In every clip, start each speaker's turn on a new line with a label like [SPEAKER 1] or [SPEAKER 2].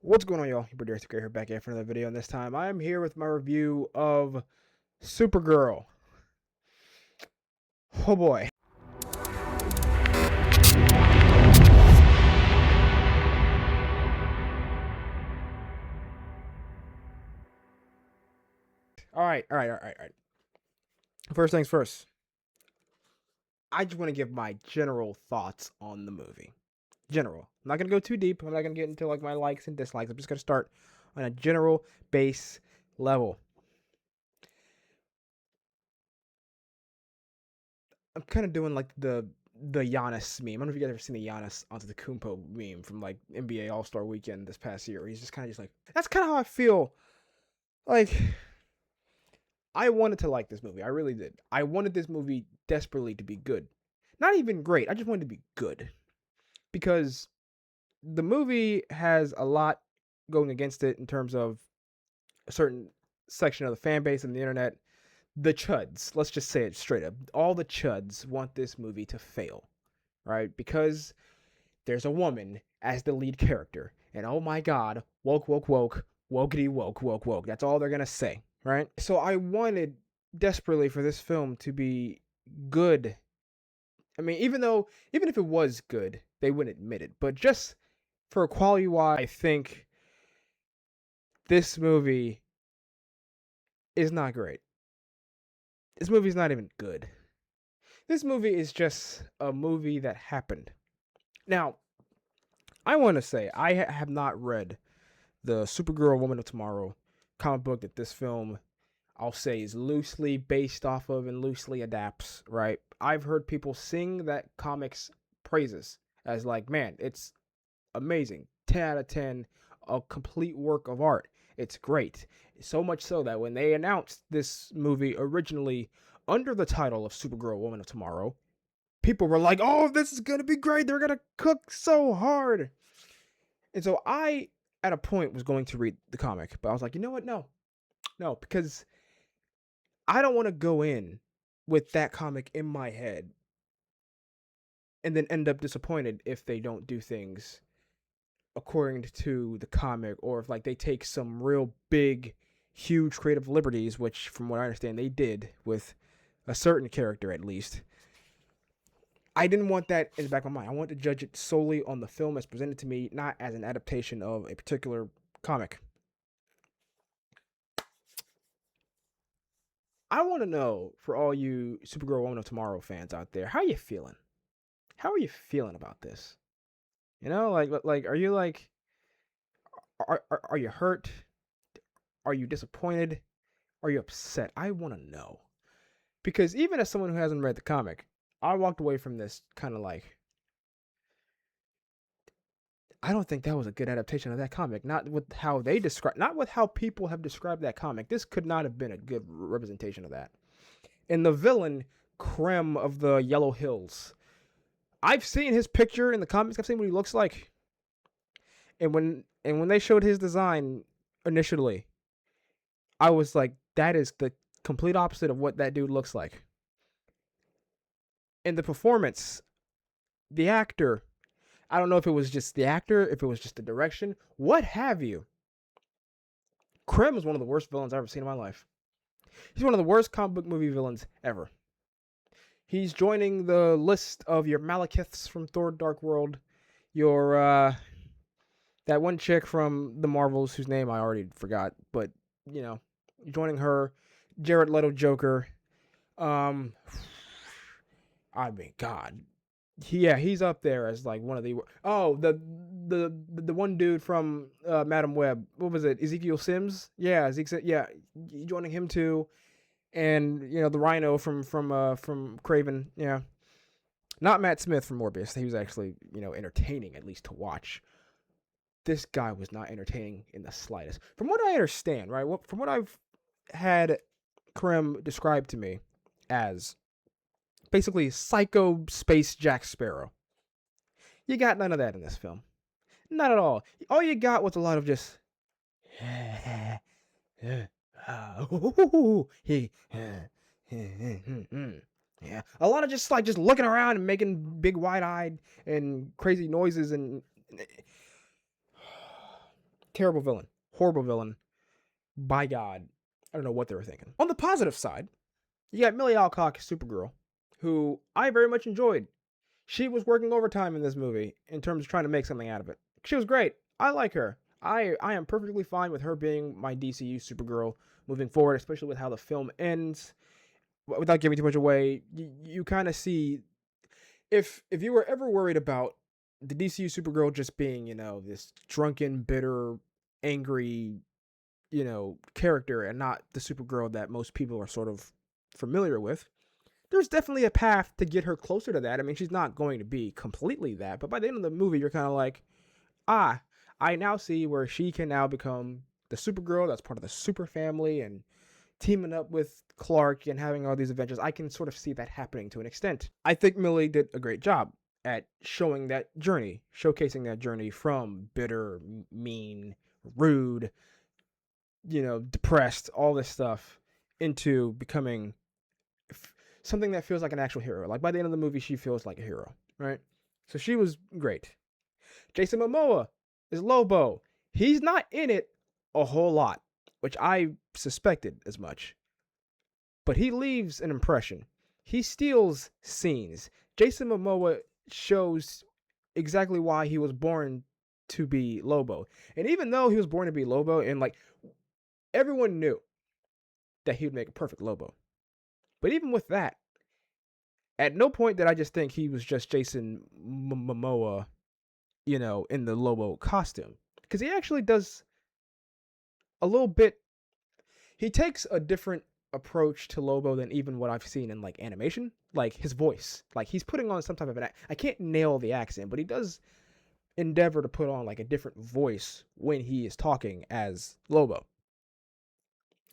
[SPEAKER 1] What's going on, y'all? Your boy Darius here, back here for another video, and this time I am here with my review of Supergirl. Oh boy. Alright. First things first. I just want to give my general thoughts on the movie. General. I'm not going to go too deep. I'm not going to get into like my likes and dislikes. I'm just going to start on a general base level. I'm kind of doing like the Giannis meme. I don't know if you guys ever seen the Giannis onto the Kumpo meme from like NBA All-Star Weekend this past year. He's just kind of like, that's kind of how I feel. Like, I wanted to like this movie. I really did. I wanted this movie desperately to be good. Not even great. I just wanted to be good. Because the movie has a lot going against it in terms of a certain section of the fan base and the internet. The chuds, let's just say it straight up. All the chuds want this movie to fail, right? Because there's a woman as the lead character. And oh my god, woke, wokety woke. That's all they're gonna say, right? So I wanted desperately for this film to be good. I mean, even if it was good, they wouldn't admit it. But just for quality wise, I think this movie is not great. This movie's not even good. This movie is just a movie that happened. Now, I want to say I have not read the Supergirl Woman of Tomorrow comic book that this film, I'll say, is loosely based off of and loosely adapts, right? I've heard people sing that comic's praises as like, man, it's amazing. 10 out of 10, a complete work of art. It's great. So much so that when they announced this movie originally under the title of Supergirl Woman of Tomorrow, people were like, oh, this is going to be great. They're going to cook so hard. And so I, at a point, was going to read the comic, but I was like, you know what? No, because I don't want to go in with that comic in my head and then end up disappointed if they don't do things according to the comic, or if like they take some real big, huge creative liberties, which from what I understand they did with a certain character at least. I didn't want that in the back of my mind. I want to judge it solely on the film as presented to me, not as an adaptation of a particular comic. I want to know, for all you Supergirl Woman of Tomorrow fans out there, how are you feeling? How are you feeling about this? You know, like, are you like, are you hurt? Are you disappointed? Are you upset? I want to know. Because even as someone who hasn't read the comic, I walked away from this kind of like, I don't think that was a good adaptation of that comic. Not with how they describe, not with how people have described that comic. This could not have been a good representation of that. And the villain, Krem of the Yellow Hills, I've seen his picture in the comics. I've seen what he looks like. And when they showed his design initially, I was like, that is the complete opposite of what that dude looks like. And the performance, the actor, I don't know if it was just the actor, if it was just the direction, what have you. Krem is one of the worst villains I've ever seen in my life. He's one of the worst comic book movie villains ever. He's joining the list of your Malekiths from Thor Dark World, your, that one chick from the Marvels whose name I already forgot, but, you know, joining her, Jared Leto Joker, I mean, God. He's up there as like one of the the one dude from Madam Web. What was it? Ezekiel Sims? Yeah, Ezekiel. Yeah, joining him too, and you know the Rhino from Craven. Yeah, not Matt Smith from Morbius. He was actually entertaining, at least to watch. This guy was not entertaining in the slightest. From what I understand, right? From what I've had Krem described to me as basically psycho space Jack Sparrow. You got none of that in this film. Not at all. All you got was a lot of just yeah, a lot of just looking around and making big wide-eyed and crazy noises and Terrible villain. Horrible villain. By God. I don't know what they were thinking. On the positive side, you got Millie Alcock, Supergirl, who I very much enjoyed. She was working overtime in this movie in terms of trying to make something out of it. She was great. I like her. I am perfectly fine with her being my DCU Supergirl moving forward, especially with how the film ends. Without giving too much away, you kind of see, if you were ever worried about the DCU Supergirl just being, this drunken, bitter, angry, character and not the Supergirl that most people are sort of familiar with, there's definitely a path to get her closer to that. I mean, she's not going to be completely that, but by the end of the movie, you're kind of like, I now see where she can now become the Supergirl that's part of the Super family and teaming up with Clark and having all these adventures. I can sort of see that happening to an extent. I think Millie did a great job at showing that journey, showcasing that journey from bitter, mean, rude, depressed, all this stuff, into becoming something that feels like an actual hero. Like by the end of the movie, she feels like a hero, right? So she was great. Jason Momoa is Lobo. He's not in it a whole lot, which I suspected as much. But he leaves an impression. He steals scenes. Jason Momoa shows exactly why he was born to be Lobo. And even though he was born to be Lobo, and like everyone knew that he would make a perfect Lobo. But even with that, at no point did I just think he was just Jason Momoa, in the Lobo costume. Because he actually does a little bit. He takes a different approach to Lobo than even what I've seen in like animation. Like his voice. Like he's putting on some type of an I can't nail the accent, but he does endeavor to put on like a different voice when he is talking as Lobo.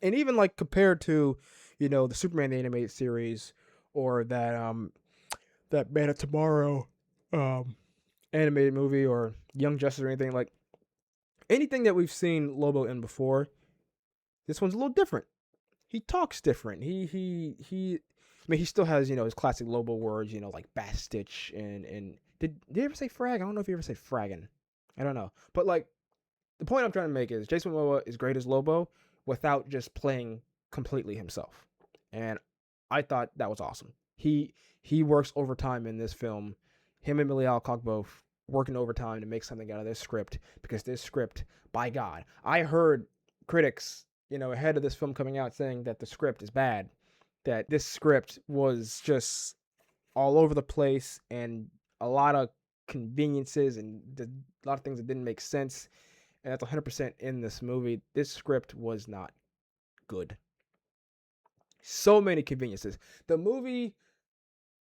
[SPEAKER 1] And even like compared to, the Superman the animated series or that Man of Tomorrow animated movie or Young Justice or anything, like anything that we've seen Lobo in before, this one's a little different. He talks different. I mean, he still has, his classic Lobo words, like Bastich and did you ever say frag? I don't know if you ever say fragging. I don't know. But like the point I'm trying to make is Jason Momoa is great as Lobo without just playing completely himself. And I thought that was awesome. He works overtime in this film. Him and Millie Alcock both working overtime to make something out of this script, because this script, by God, I heard critics, ahead of this film coming out saying that the script is bad, that this script was just all over the place and a lot of conveniences and a lot of things that didn't make sense. And that's 100% in this movie. This script was not good. So many conveniences. The movie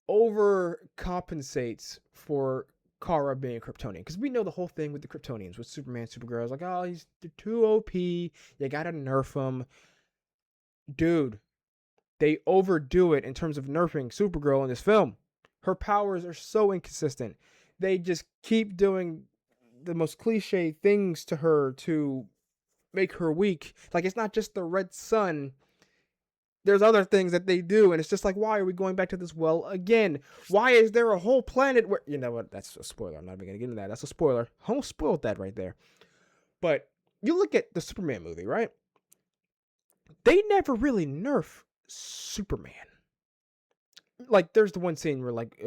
[SPEAKER 1] overcompensates for Kara being a Kryptonian, because we know the whole thing with the Kryptonians with Superman, Supergirl is like, oh, they're too OP. You gotta nerf them, dude. They overdo it in terms of nerfing Supergirl in this film. Her powers are so inconsistent. They just keep doing the most cliche things to her to make her weak. Like, it's not just the red sun. There's other things that they do, and it's just like, why are we going back to this well again? Why is there a whole planet where... You know what? That's a spoiler. I'm not even going to get into that. That's a spoiler. I almost spoiled that right there. But you look at the Superman movie, right? They never really nerf Superman. Like, there's the one scene where, like,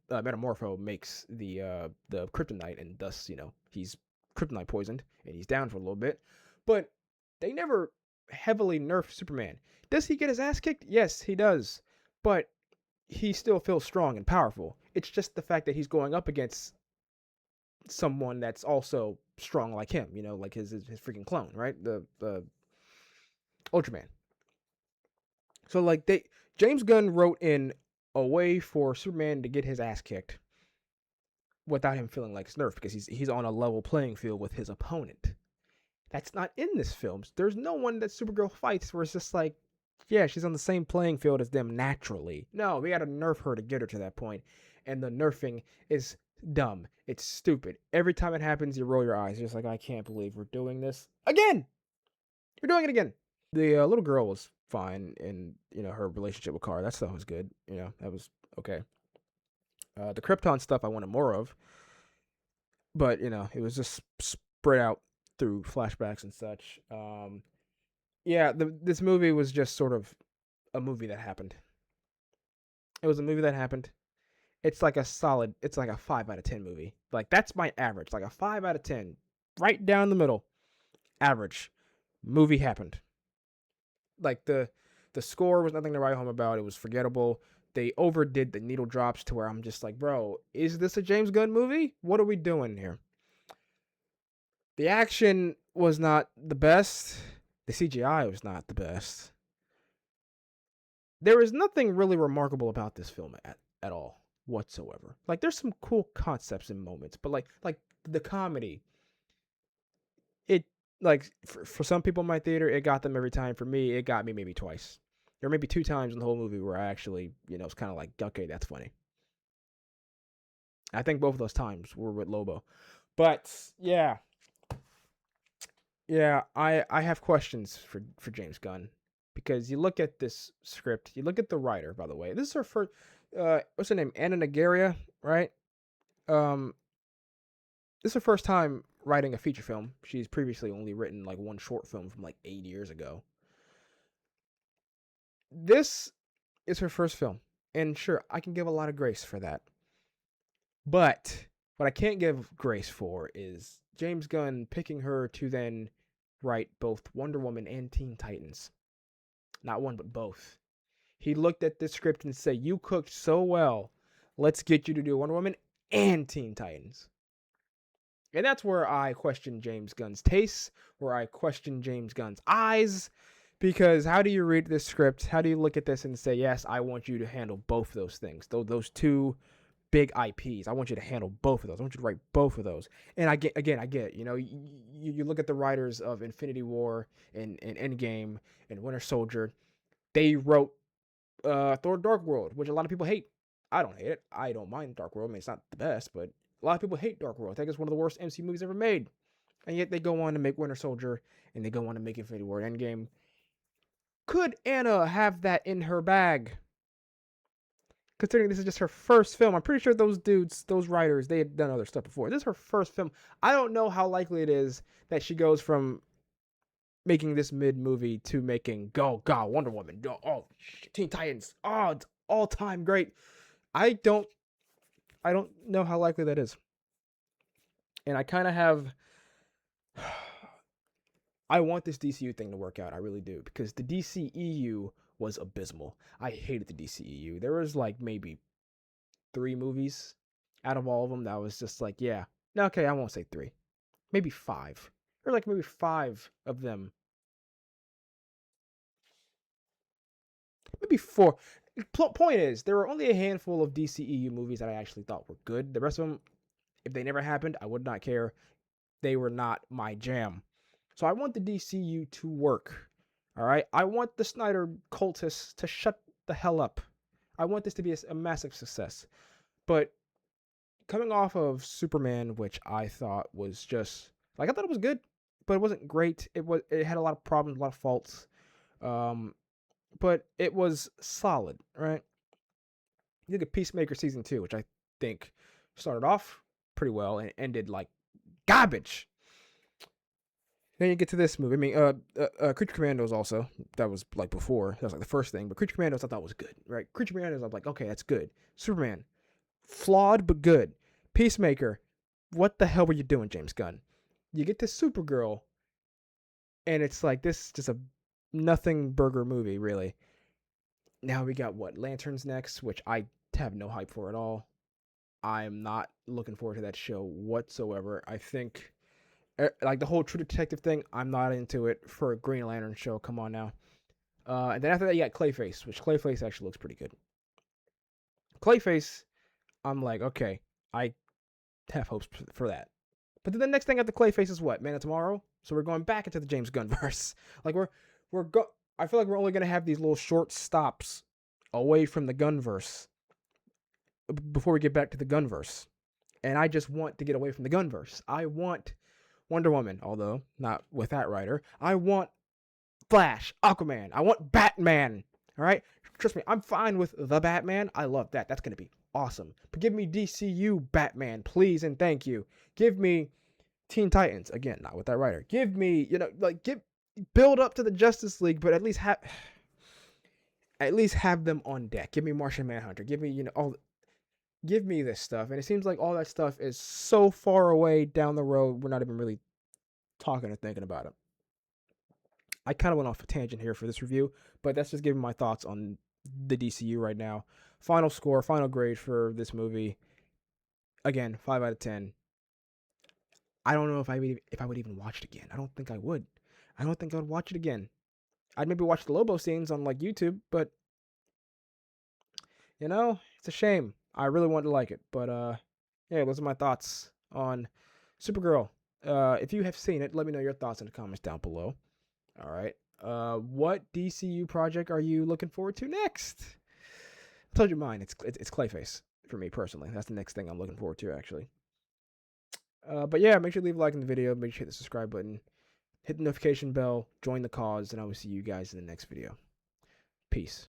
[SPEAKER 1] Metamorpho makes the kryptonite, and thus, he's kryptonite poisoned, and he's down for a little bit. But they never heavily nerf Superman. Does he get his ass kicked? Yes, he does. But he still feels strong and powerful. It's just the fact that he's going up against someone that's also strong like him, like his freaking clone, right? The Ultraman. So, like, James Gunn wrote in a way for Superman to get his ass kicked without him feeling like it's nerfed, because he's on a level playing field with his opponent. That's not in this film. There's no one that Supergirl fights where it's just like, yeah, she's on the same playing field as them naturally. No, we gotta nerf her to get her to that point. And the nerfing is dumb. It's stupid. Every time it happens, you roll your eyes. You're just like, I can't believe we're doing this again. We're doing it again. The little girl was fine, and her relationship with Kara, that stuff was good. That was okay. The Krypton stuff I wanted more of, but it was just spread out through flashbacks and such. Yeah, this movie was just sort of a movie that happened. It was a movie that happened. It's like a solid. It's like a 5 out of 10 movie. Like that's my average. Like a 5 out of 10, right down the middle. Average. Movie happened. Like the score was nothing to write home about. It was forgettable. They overdid the needle drops to where I'm just like, bro, is this a James Gunn movie? What are we doing here? The action was not the best. The CGI was not the best. There is nothing really remarkable about this film at all whatsoever. Like there's some cool concepts and moments, but like the comedy, it like for some people in my theater, it got them every time. For me, it got me maybe twice. There were maybe 2 times in the whole movie where I actually, it's kind of like, okay, that's funny. I think both of those times were with Lobo. But yeah, I have questions for James Gunn, because you look at this script, you look at the writer. By the way, this is her first. What's her name? Anna Nagaria, right? This is her first time writing a feature film. She's previously only written like one short film from like 8 years ago. This is her first film, and sure, I can give a lot of grace for that. But what I can't give grace for is James Gunn picking her to then write both Wonder Woman and Teen Titans. Not one, but both. He looked at this script and said, you cooked so well, let's get you to do Wonder Woman and Teen Titans. And that's where I question James Gunn's tastes, where I question James Gunn's eyes, because how do you read this script? How do you look at this and say, yes, I want you to handle both those things, those two big IPs. I want you to handle both of those. I want you to write both of those. And I get it. You look at the writers of Infinity War and Endgame and Winter Soldier. They wrote Thor: Dark World, which a lot of people hate. I don't hate it. I don't mind Dark World. I mean, it's not the best, but a lot of people hate Dark World. I think it's one of the worst MC movies ever made. And yet they go on to make Winter Soldier, and they go on to make Infinity War and Endgame. Could Anna have that in her bag? Considering this is just her first film, I'm pretty sure those writers, they had done other stuff before. This is her first film. I don't know how likely it is that she goes from making this mid-movie to making Wonder Woman, Teen Titans, it's all-time great. I don't know how likely that is. And I kind of have... I want this DCU thing to work out. I really do. Because the DCEU was abysmal. I hated the DCEU. There was like maybe 3 movies out of all of them that was just like, yeah. No, okay, I won't say 3. Maybe 5. Or like maybe 5 of them. Maybe 4. Point is, there were only a handful of DCEU movies that I actually thought were good. The rest of them, if they never happened, I would not care. They were not my jam. So I want the DCU to work. All right? I want the Snyder cultists to shut the hell up. I want this to be a massive success. But coming off of Superman, which I thought was just... I thought it was good, but it wasn't great. It had a lot of problems, a lot of faults. But it was solid, right? You look at Peacemaker Season 2, which I think started off pretty well and ended like garbage. Then you get to this movie. I mean, Creature Commandos also. That was like before. That was like the first thing. But Creature Commandos I thought was good, right? Creature Commandos, I'm like, okay, that's good. Superman, flawed but good. Peacemaker, what the hell were you doing, James Gunn? You get to Supergirl, and it's like, this is just a nothing burger movie, really. Now we got Lanterns next, which I have no hype for at all. I'm not looking forward to that show whatsoever. I think... like the whole True Detective thing, I'm not into it. For a Green Lantern show, come on now. And then after that, you got Clayface, which Clayface actually looks pretty good. Clayface, I'm like, okay, I have hopes for that. But then the next thing after Clayface is what? Man of Tomorrow? So we're going back into the James Gunn verse. Like I feel like we're only gonna have these little short stops away from the Gunverse before we get back to the Gunverse. And I just want to get away from the Gunverse. I want Wonder Woman, although not with that writer. I want Flash, Aquaman. I want Batman. All right? Trust me, I'm fine with the Batman. I love that. That's going to be awesome. But give me DCU Batman, please and thank you. Give me Teen Titans, again, not with that writer. Give me, build up to the Justice League, but at least have them on deck. Give me Martian Manhunter. Give me, give me this stuff. And it seems like all that stuff is so far away down the road, we're not even really talking or thinking about it. I kind of went off a tangent here for this review, but that's just giving my thoughts on the DCU right now. Final score, final grade for this movie. Again, 5 out of 10. I don't know if I would even watch it again. I don't think I would. I don't think I would watch it again. I'd maybe watch the Lobo scenes on like YouTube, but it's a shame. I really wanted to like it, but yeah, those are my thoughts on Supergirl. If you have seen it, let me know your thoughts in the comments down below. All right. What DCU project are you looking forward to next? I told you mine. It's Clayface for me personally. That's the next thing I'm looking forward to, actually. But yeah, make sure to leave a like in the video. Make sure to hit the subscribe button. Hit the notification bell. Join the cause. And I will see you guys in the next video. Peace.